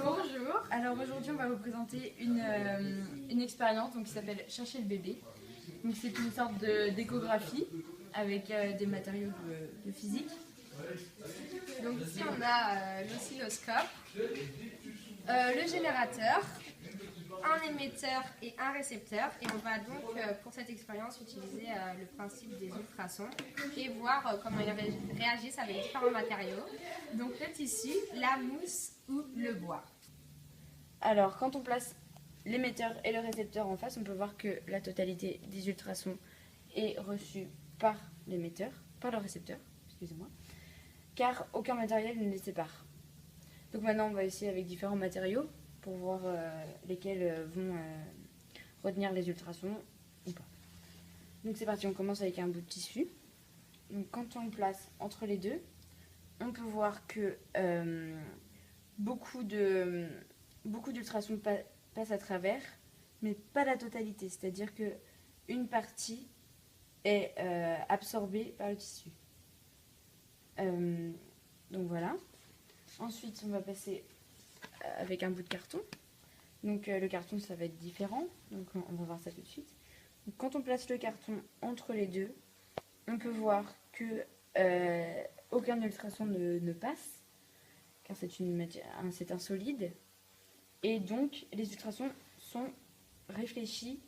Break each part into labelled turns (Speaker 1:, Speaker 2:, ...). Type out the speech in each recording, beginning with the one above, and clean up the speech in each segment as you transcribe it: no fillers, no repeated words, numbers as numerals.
Speaker 1: Bonjour, alors aujourd'hui on va vous présenter une expérience qui s'appelle Chercher le bébé. C'est une sorte d'échographie avec des matériaux de physique.
Speaker 2: Donc ici on a l'oscilloscope, le générateur, un émetteur et un récepteur, et on va donc pour cette expérience utiliser le principe des ultrasons et voir comment ils réagissent avec différents matériaux. Donc le tissu, la mousse ou le bois.
Speaker 1: Alors quand on place l'émetteur et le récepteur en face, on peut voir que la totalité des ultrasons est reçue par l'émetteur, par le récepteur, excusez-moi, car aucun matériel ne les sépare. Donc maintenant on va essayer avec différents matériaux pour voir lesquels vont retenir les ultrasons ou pas. Donc c'est parti, on commence avec un bout de tissu. Donc quand on le place entre les deux, on peut voir que beaucoup d'ultrasons passent à travers, mais pas la totalité, c'est-à-dire qu'une partie est absorbée par le tissu. Donc voilà. Ensuite, on va passer avec un bout de carton. Donc le carton, ça va être différent. Donc on va voir ça tout de suite. Donc, quand on place le carton entre les deux, on peut voir que aucun ultrason ne passe, car c'est un solide. Et donc les ultrasons sont réfléchis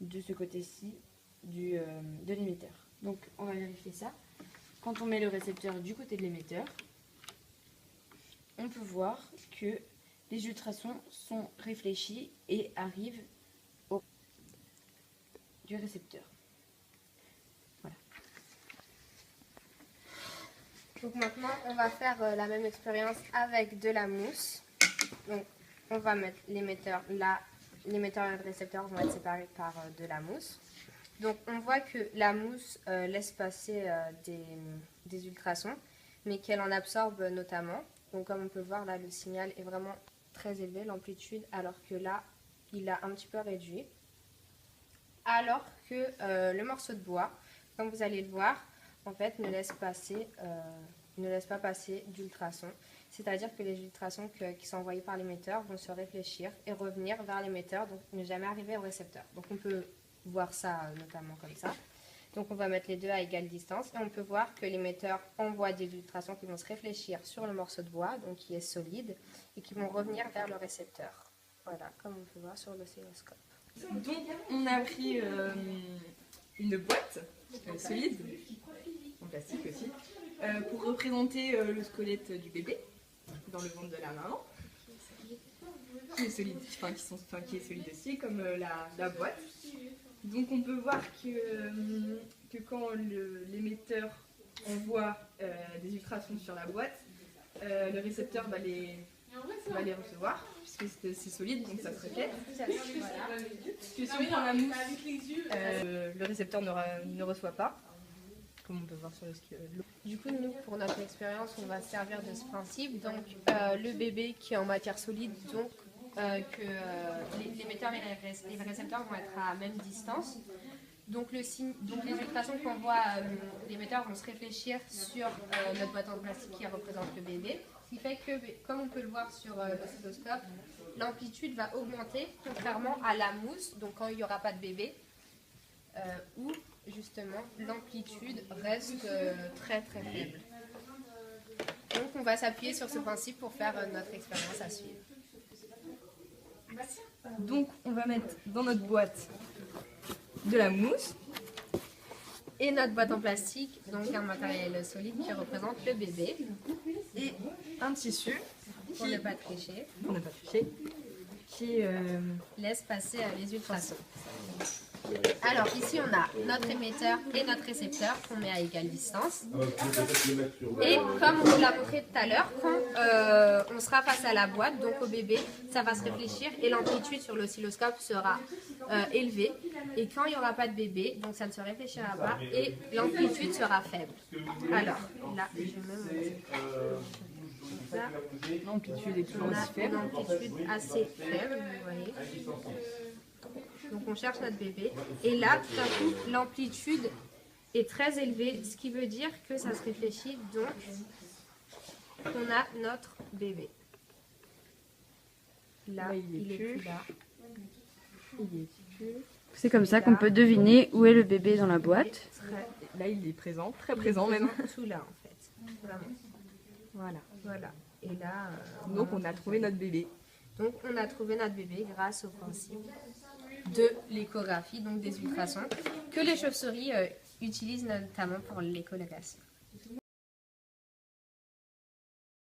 Speaker 1: de ce côté-ci de l'émetteur. Donc on va vérifier ça. Quand on met le récepteur du côté de l'émetteur, on peut voir que les ultrasons sont réfléchis et arrivent au du récepteur. Voilà.
Speaker 2: Donc maintenant on va faire la même expérience avec de la mousse. Donc on va mettre l'émetteur là, l'émetteur et le récepteur vont être séparés par de la mousse. Donc on voit que la mousse laisse passer des ultrasons, mais qu'elle en absorbe notamment. Donc comme on peut le voir là, le signal est vraiment très élevé, l'amplitude, alors que là, il a un petit peu réduit. Alors que le morceau de bois, comme vous allez le voir, en fait ne laisse pas passer d'ultrasons. C'est-à-dire que les ultrasons qui sont envoyés par l'émetteur vont se réfléchir et revenir vers l'émetteur, donc ne jamais arriver au récepteur. Donc on peut voir ça notamment comme ça. Donc on va mettre les deux à égale distance et on peut voir que l'émetteur envoie des ultrasons qui vont se réfléchir sur le morceau de bois, donc qui est solide, et qui vont revenir vers le récepteur. Voilà, comme on peut voir sur l'oscilloscope.
Speaker 3: Donc on a pris une boîte solide, en plastique aussi, pour représenter le squelette du bébé dans le ventre de la maman, qui est solide, qui est solide aussi, comme la boîte. Donc on peut voir que quand l'émetteur envoie des ultrasons sur la boîte, le récepteur va les recevoir, puisque c'est solide, donc ça se reflète. Que si on prend la mousse, le récepteur ne reçoit pas, comme on peut voir sur le stylo.
Speaker 2: Du coup, nous, pour notre expérience, on va se servir de ce principe. Donc, le bébé qui est en matière solide, donc l'émetteur et le récepteur vont être à la même distance. Donc les ultrasons qu'envoie l'émetteur vont se réfléchir sur notre boîte en plastique qui représente le bébé. Ce qui fait que, comme on peut le voir sur l'oscilloscope, l'amplitude va augmenter contrairement à la mousse, donc quand il n'y aura pas de bébé, où justement l'amplitude reste très très faible. Donc on va s'appuyer sur ce principe pour faire notre expérience à suivre.
Speaker 3: Donc on va mettre dans notre boîte de la mousse
Speaker 2: et notre boîte en plastique, donc un matériel solide qui représente le bébé,
Speaker 3: et un tissu
Speaker 2: pour ne pas tricher,
Speaker 3: qui
Speaker 2: laisse passer les ultrasons. Alors ici on a notre émetteur et notre récepteur qu'on met à égale distance. Et comme on vous l'a montré tout à l'heure, quand on sera face à la boîte, donc au bébé, ça va se réfléchir et l'amplitude sur l'oscilloscope sera élevée. Et quand il n'y aura pas de bébé, donc ça ne se réfléchira pas et l'amplitude sera faible. Alors là, je vais même ça.
Speaker 3: l'amplitude est toujours aussi
Speaker 2: On a une
Speaker 3: faible.
Speaker 2: amplitude assez faible, vous voyez. Donc on cherche notre bébé. Et là, tout à coup, l'amplitude est très élevée, ce qui veut dire que ça se réfléchit, donc on a notre bébé. Là, il est plus là. Il est plus.
Speaker 1: C'est comme ça qu'on peut deviner où est le bébé dans la boîte.
Speaker 3: Là, il est présent, très présent même.
Speaker 2: Tout là en fait. Vraiment.
Speaker 3: Voilà.
Speaker 2: Voilà. Et là.
Speaker 3: Donc, on a trouvé notre bébé.
Speaker 2: Donc, on a trouvé notre bébé grâce au principe de l'échographie, donc des ultrasons, que les chauves-souris utilisent notamment pour l'échographie.